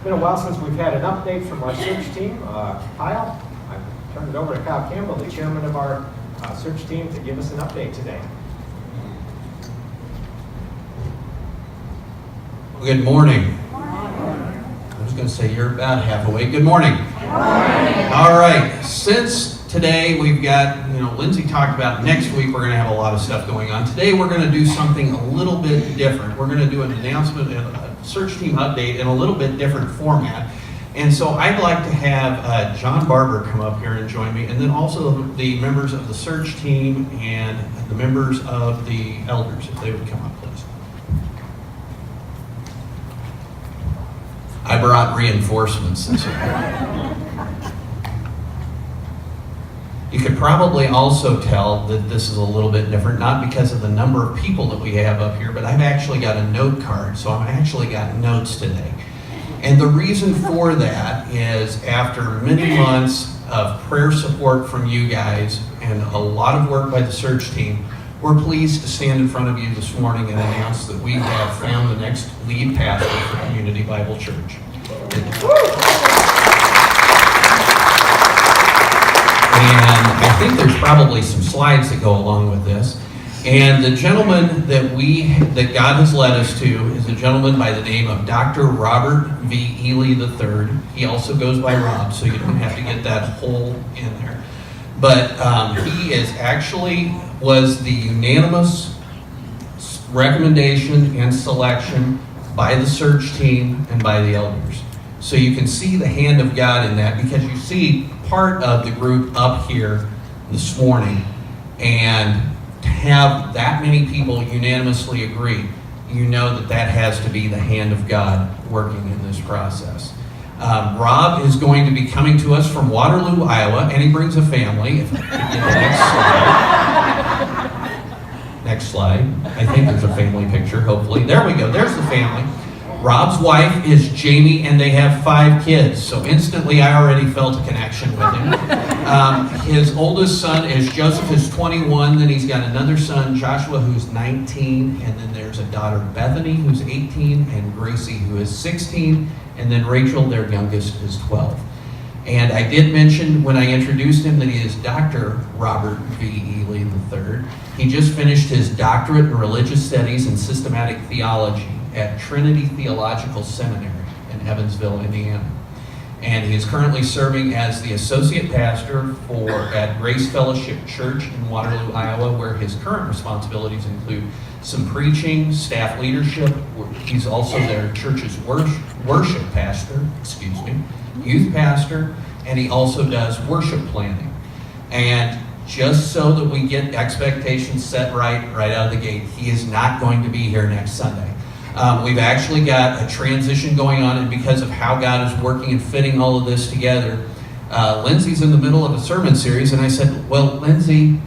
It's been a while since we've had an update from our search team. Kyle, I turned it over to Kyle Campbell, the chairman of our search team, to give us an update today. Good morning. I was going to say you're about half awake. Good morning. All right. Since today we've got, Lindsay talked about next week we're going to have a lot of stuff going on. Today we're going to do something a little bit different. We're going to do an announcement, a search team update in a little bit different format. And so I'd like to have John Barber come up here and join me, and then also the members of the search team and the members of the elders, if they would come up, please. I brought reinforcements this week. You could probably also tell that this is a little bit different, not because of the number of people that we have up here, but I've actually got a note card, so I've actually got notes today. And the reason for that is after many months of prayer support from you guys and a lot of work by the search team, we're pleased to stand in front of you this morning and announce that we have found the next lead pastor for Community Bible Church. And I think there's probably some slides that go along with this. And the gentleman that God has led us to is a gentleman by the name of Dr. Robert V. Ely III. He also goes by Rob, so you don't have to get that whole in there. But he was the unanimous recommendation and selection by the search team and by the elders. So you can see the hand of God in that, because you see part of the group up here this morning, and to have that many people unanimously agree, you know that has to be the hand of God working in this process. Rob is going to be coming to us from Waterloo, Iowa, and he brings a family. If I could get the next slide. I think there's a family picture, hopefully. There we go. There's the family. Rob's wife is Jamie, and they have 5 kids. So instantly, I already felt a connection with him. His oldest son is Joseph, who's 21. Then he's got another son, Joshua, who's 19. And then there's a daughter, Bethany, who's 18, and Gracie, who is 16. And then Rachel, their youngest, is 12. And I did mention when I introduced him that he is Dr. Robert V. Ely III. He just finished his doctorate in religious studies and systematic theology at Trinity Theological Seminary in Evansville, Indiana. And he is currently serving as the associate pastor at Grace Fellowship Church in Waterloo, Iowa, where his current responsibilities include some preaching, staff leadership. He's also their church's worship pastor, youth pastor, and he also does worship planning. And just so that we get expectations set right out of the gate, he is not going to be here next Sunday. We've actually got a transition going on, and because of how God is working and fitting all of this together, Lindsay's in the middle of a sermon series, and I said, well, Lindsay,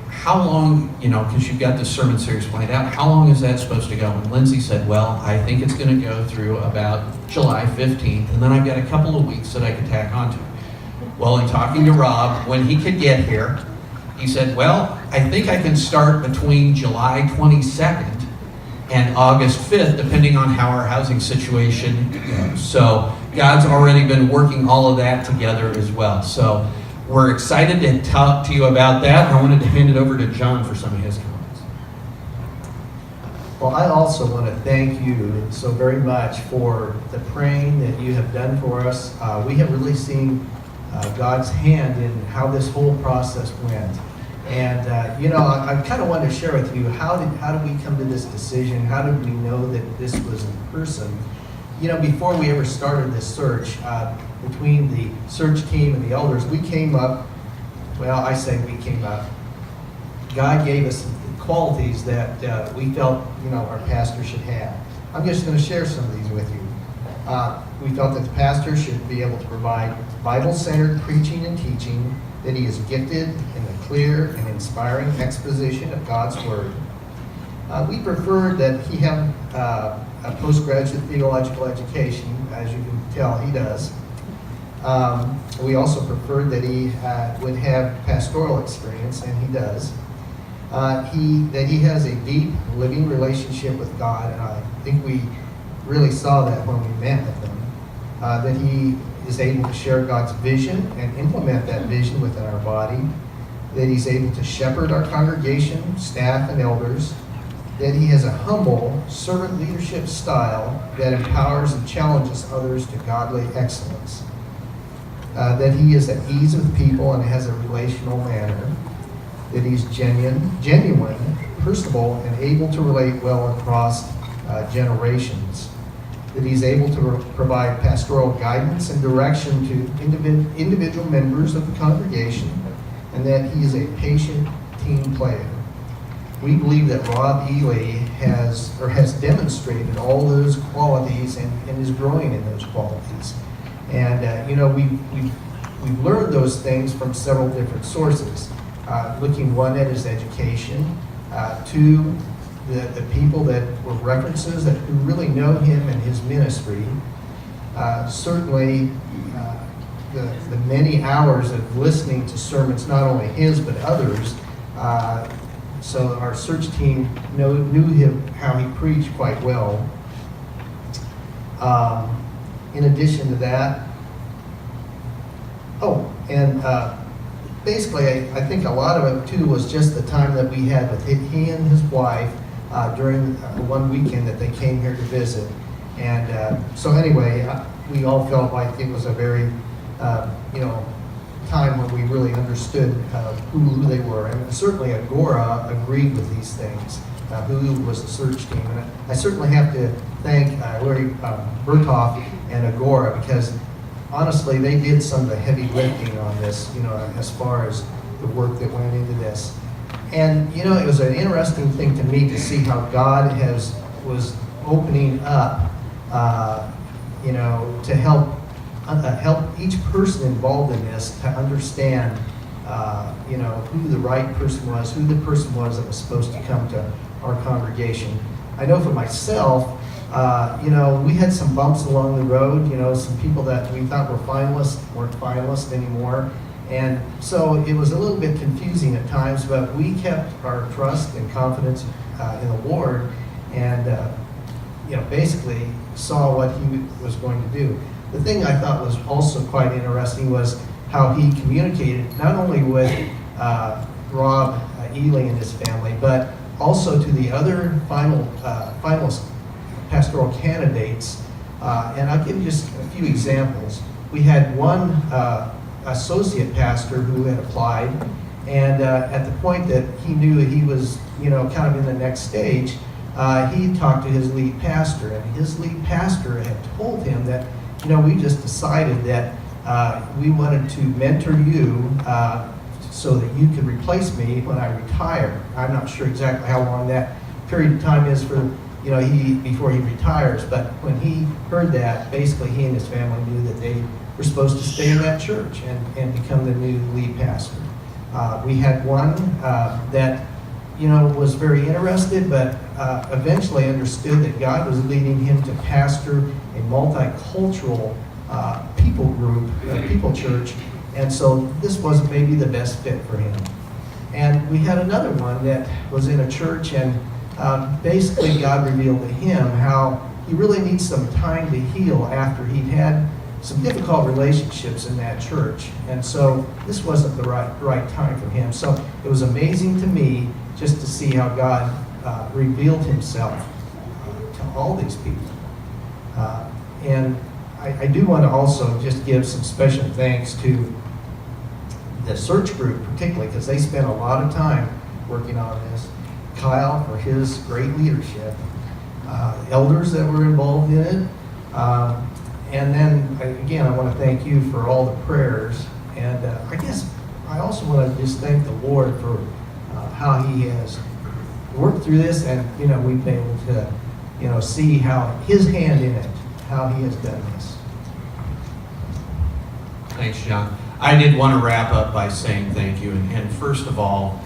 how long, because you've got this sermon series planned out, how long is that supposed to go? And Lindsay said, well, I think it's going to go through about July 15th, and then I've got a couple of weeks that I could tack onto it. Well, in talking to Rob, when he could get here, he said, well, I think I can start between July 22nd and August 5th, depending on how our housing situation goes. So God's already been working all of that together as well. So we're excited to talk to you about that. I wanted to hand it over to John for some of his comments. Well, I also want to thank you so very much for the praying that you have done for us. We have really seen God's hand in how this whole process went. And, I kind of wanted to share with you, how did we come to this decision? How did we know that this was in person? Before we ever started this search, between the search team and the elders, we came up, God gave us qualities that we felt, our pastor should have. I'm just going to share some of these with you. We felt that the pastor should be able to provide Bible-centered preaching and teaching, that he is gifted in the clear and inspiring exposition of God's Word. We preferred that he have a postgraduate theological education, as you can tell he does. We also preferred that he would have pastoral experience, and he does. That he has a deep living relationship with God, and I think we really saw that when we met with him. that he is able to share God's vision and implement that vision within our body, that he's able to shepherd our congregation, staff, and elders, that he has a humble servant leadership style that empowers and challenges others to godly excellence, that he is at ease with people and has a relational manner, that he's genuine, personable, and able to relate well across generations, that he's able to provide pastoral guidance and direction to individual members of the congregation, and that he is a patient team player. We believe that Rob Ely has demonstrated all those qualities and is growing in those qualities. And we've learned those things from several different sources. Looking one at his education, two, the people that were references that who really know him and his ministry. Certainly, the many hours of listening to sermons, not only his but others. So our search team knew him, how he preached quite well. In addition to that, basically, I think a lot of it too was just the time that we had with he and his wife during one weekend that they came here to visit. And so anyway, we all felt like it was a very, time when we really understood who they were. And certainly Agora agreed with these things, who was the search team. And I certainly have to thank Larry Berthoff and Agora, because honestly, they did some of the heavy lifting on this, as far as the work that went into this. And, it was an interesting thing to me to see how God was opening up, to help each person involved in this to understand, who the right person was, who the person was that was supposed to come to our congregation. I know for myself, we had some bumps along the road, some people that we thought were finalists weren't finalists anymore. And so it was a little bit confusing at times, but we kept our trust and confidence in the Lord and, basically saw what he was going to do. The thing I thought was also quite interesting was how he communicated not only with Rob Ely and his family, but also to the other finalist pastoral candidates. And I'll give you just a few examples. We had one associate pastor who had applied, and at the point that he knew he was, kind of in the next stage, he talked to his lead pastor, and his lead pastor had told him that, we just decided that we wanted to mentor you so that you could replace me when I retire. I'm not sure exactly how long that period of time is for, before he retires, but when he heard that, basically he and his family knew that they were supposed to stay in that church and become the new lead pastor. We had one that, was very interested, but eventually understood that God was leading him to pastor a multicultural people church, and so this wasn't maybe the best fit for him. And we had another one that was in a church, and basically God revealed to him how he really needs some time to heal after he'd had some difficult relationships in that church. And so this wasn't the right time for him. So it was amazing to me just to see how God revealed himself to all these people. And I do want to also just give some special thanks to the search group, particularly because they spent a lot of time working on this. Kyle for his great leadership, elders that were involved in it, and then again I want to thank you for all the prayers, and I guess I also want to just thank the Lord for how He has worked through this, and we've been able to see how His hand in it, how He has done this. Thanks, John. I did want to wrap up by saying thank you, and first of all,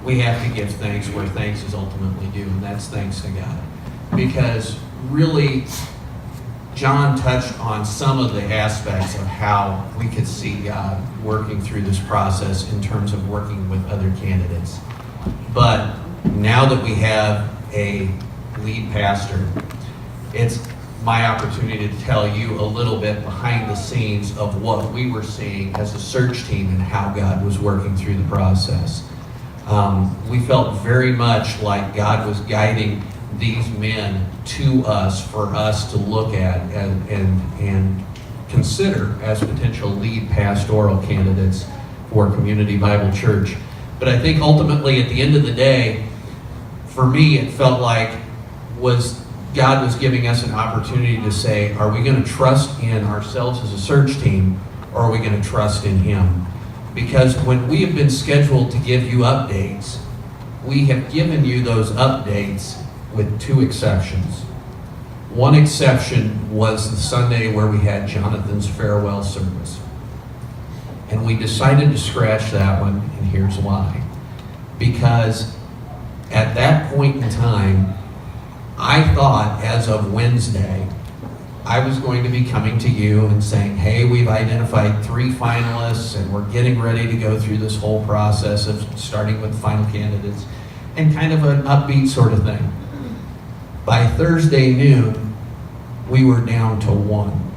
we have to give thanks where thanks is ultimately due, and that's thanks to God. Because really, John touched on some of the aspects of how we could see God working through this process in terms of working with other candidates. But now that we have a lead pastor, it's my opportunity to tell you a little bit behind the scenes of what we were seeing as a search team and how God was working through the process. We felt very much like God was guiding these men to us for us to look at and consider as potential lead pastoral candidates for Community Bible Church. But I think ultimately at the end of the day, for me, it felt like God was giving us an opportunity to say, are we going to trust in ourselves as a search team, or are we going to trust in Him? Because when we have been scheduled to give you updates, we have given you those updates with two exceptions. One exception was the Sunday where we had Jonathan's farewell service. And we decided to scratch that one, and here's why. Because at that point in time, I thought as of Wednesday, I was going to be coming to you and saying, hey, we've identified 3 finalists and we're getting ready to go through this whole process of starting with final candidates, and kind of an upbeat sort of thing. By Thursday noon, we were down to 1.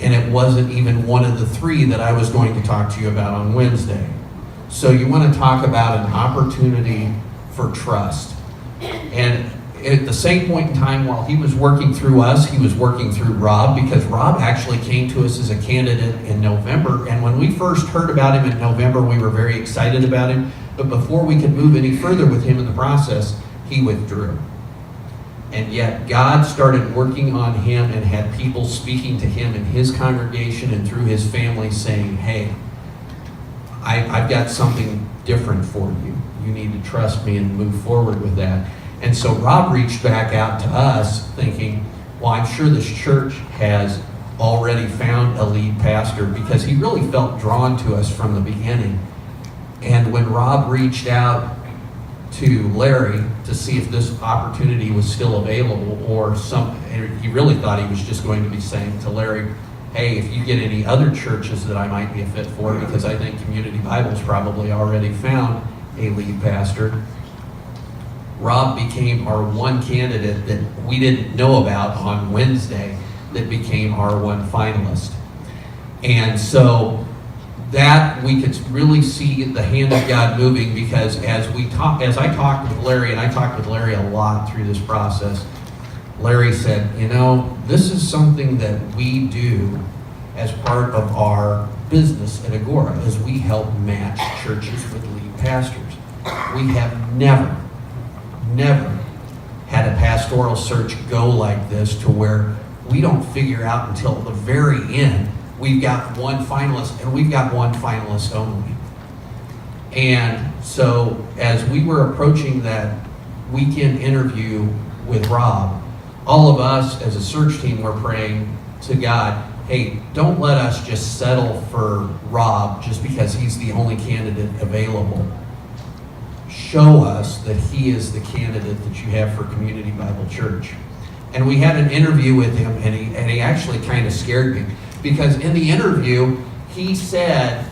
And it wasn't even one of the 3 that I was going to talk to you about on Wednesday. So you want to talk about an opportunity for trust. And at the same point in time, while he was working through us, he was working through Rob, because Rob actually came to us as a candidate in November. And when we first heard about him in November, we were very excited about him. But before we could move any further with him in the process, he withdrew. And yet God started working on him and had people speaking to him in his congregation and through his family saying, hey, I've got something different for you. You need to trust me and move forward with that. And so Rob reached back out to us thinking, well, I'm sure this church has already found a lead pastor, because he really felt drawn to us from the beginning. And when Rob reached out to Larry to see if this opportunity was still available, he really thought he was just going to be saying to Larry, hey, if you get any other churches that I might be a fit for, because I think Community Bible's probably already found a lead pastor. Rob became our one candidate that we didn't know about on Wednesday that became our one finalist. And so that we could really see the hand of God moving, because as I talked with Larry, and I talked with Larry a lot through this process, Larry said, this is something that we do as part of our business at Agora, is we help match churches with lead pastors. We have never had a pastoral search go like this, to where we don't figure out until the very end we've got one finalist, and we've got one finalist only. And so as we were approaching that weekend interview with Rob, all of us as a search team were praying to God, hey, don't let us just settle for Rob just because he's the only candidate available. Show us that he is the candidate that you have for Community Bible Church. And we had an interview with him, and he actually kind of scared me, because in the interview, he said,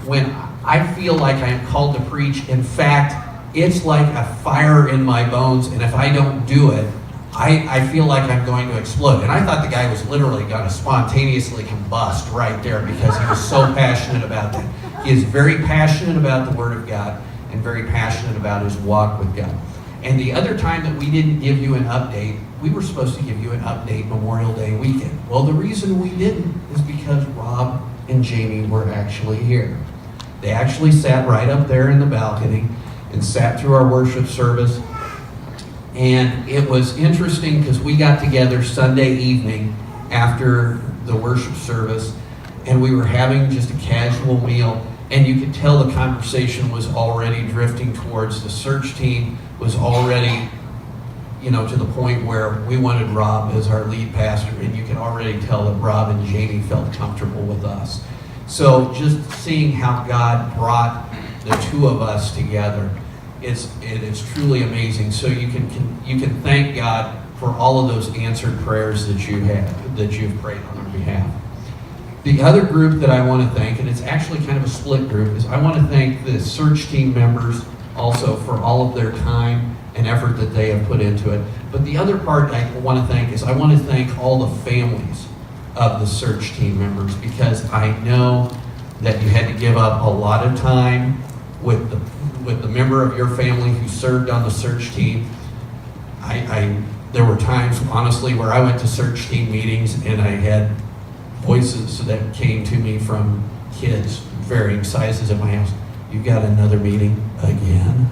when I feel like I am called to preach, in fact, it's like a fire in my bones, and if I don't do it, I feel like I'm going to explode. And I thought the guy was literally going to spontaneously combust right there, because he was so passionate about that. He is very passionate about the Word of God and very passionate about his walk with God. And the other time that we didn't give you an update, we were supposed to give you an update Memorial Day weekend. Well, the reason we didn't is because Rob and Jamie were actually here. They actually sat right up there in the balcony and sat through our worship service. And it was interesting because we got together Sunday evening after the worship service, and we were having just a casual meal, and you could tell the conversation was already drifting towards the search team, was already, to the point where we wanted Rob as our lead pastor, and you can already tell that Rob and Jamie felt comfortable with us. So just seeing how God brought the two of us together, it is truly amazing. So you can thank God for all of those answered prayers that you've prayed on our behalf. The other group that I want to thank, and it's actually kind of a split group, is I want to thank the search team members also for all of their time and effort that they have put into it. But the other part I want to thank is I want to thank all the families of the search team members, because I know that you had to give up a lot of time with the member of your family who served on the search team. There were times, honestly, where I went to search team meetings and I had voices that came to me from kids, varying sizes at my house. You got another meeting again?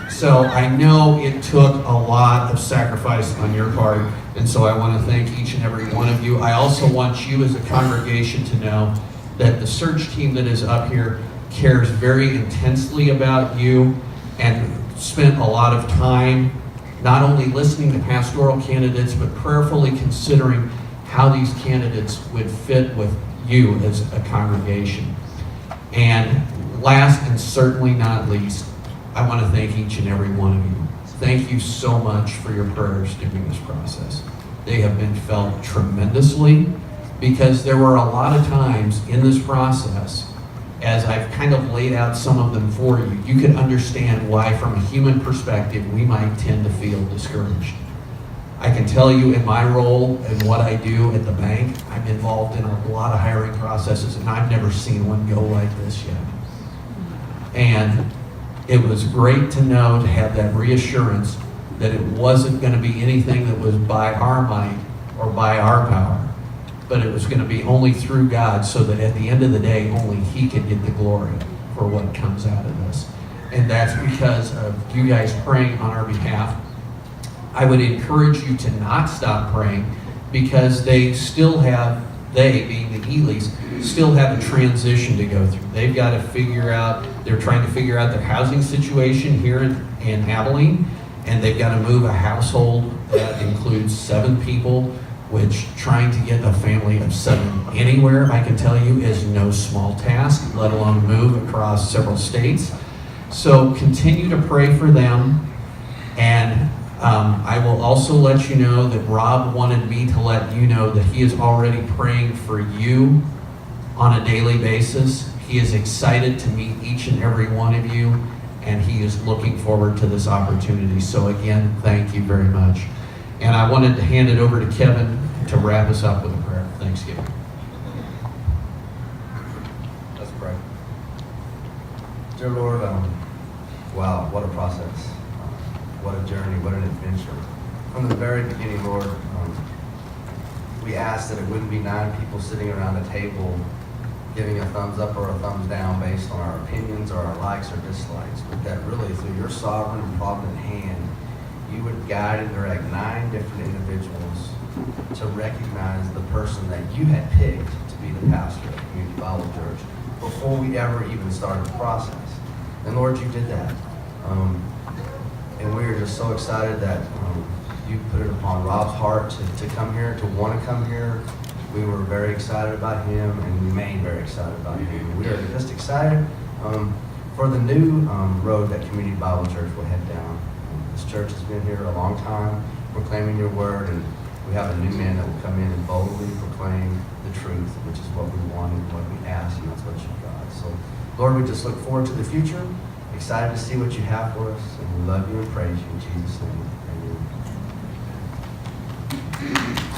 So I know it took a lot of sacrifice on your part, and so I want to thank each and every one of you. I also want you as a congregation to know that the search team that is up here cares very intensely about you and spent a lot of time not only listening to pastoral candidates, but prayerfully considering how these candidates would fit with you as a congregation. And last and certainly not least, I want to thank each and every one of you. Thank you so much for your prayers during this process. They have been felt tremendously, because there were a lot of times in this process, as I've kind of laid out some of them for you, you could understand why from a human perspective we might tend to feel discouraged. I can tell you in my role and what I do at the bank, I'm involved in a lot of hiring processes, and I've never seen one go like this yet. And it was great to know, to have that reassurance that it wasn't going to be anything that was by our might or by our power, but it was going to be only through God, so that at the end of the day, only He could get the glory for what comes out of this. And that's because of you guys praying on our behalf. I would encourage you to not stop praying, because they still have, they being the Elys, still have a transition to go through. They've got to figure out, they're trying to figure out their housing situation here in Abilene, and they've got to move a household that includes 7 people, which trying to get a family of 7 anywhere, I can tell you, is no small task, let alone move across several states. So continue to pray for them. And I will also let you know that Rob wanted me to let you know that he is already praying for you on a daily basis. He is excited to meet each and every one of you, and he is looking forward to this opportunity. So again, thank you very much. And I wanted to hand it over to Kevin to wrap us up with a prayer of thanksgiving. Let's pray. Dear Lord, wow, what a process. What a journey, what an adventure. From the very beginning, Lord, we asked that it wouldn't be 9 people sitting around a table giving a thumbs up or a thumbs down based on our opinions or our likes or dislikes, but that really through your sovereign and provident hand, you would guide and direct 9 different individuals to recognize the person that you had picked to be the pastor of Community Bible Church before we ever even started the process. And Lord, you did that. And we are just so excited that you put it upon Rob's heart to come here, to want to come here. We were very excited about him and remain very excited about him. We are just excited for the new road that Community Bible Church will head down. This church has been here a long time, proclaiming your word, and we have a new man that will come in and boldly proclaim the truth, which is what we want and what we ask, and that's what you've got. So, Lord, we just look forward to the future, excited to see what you have for us, and we love you and praise you in Jesus' name. Amen.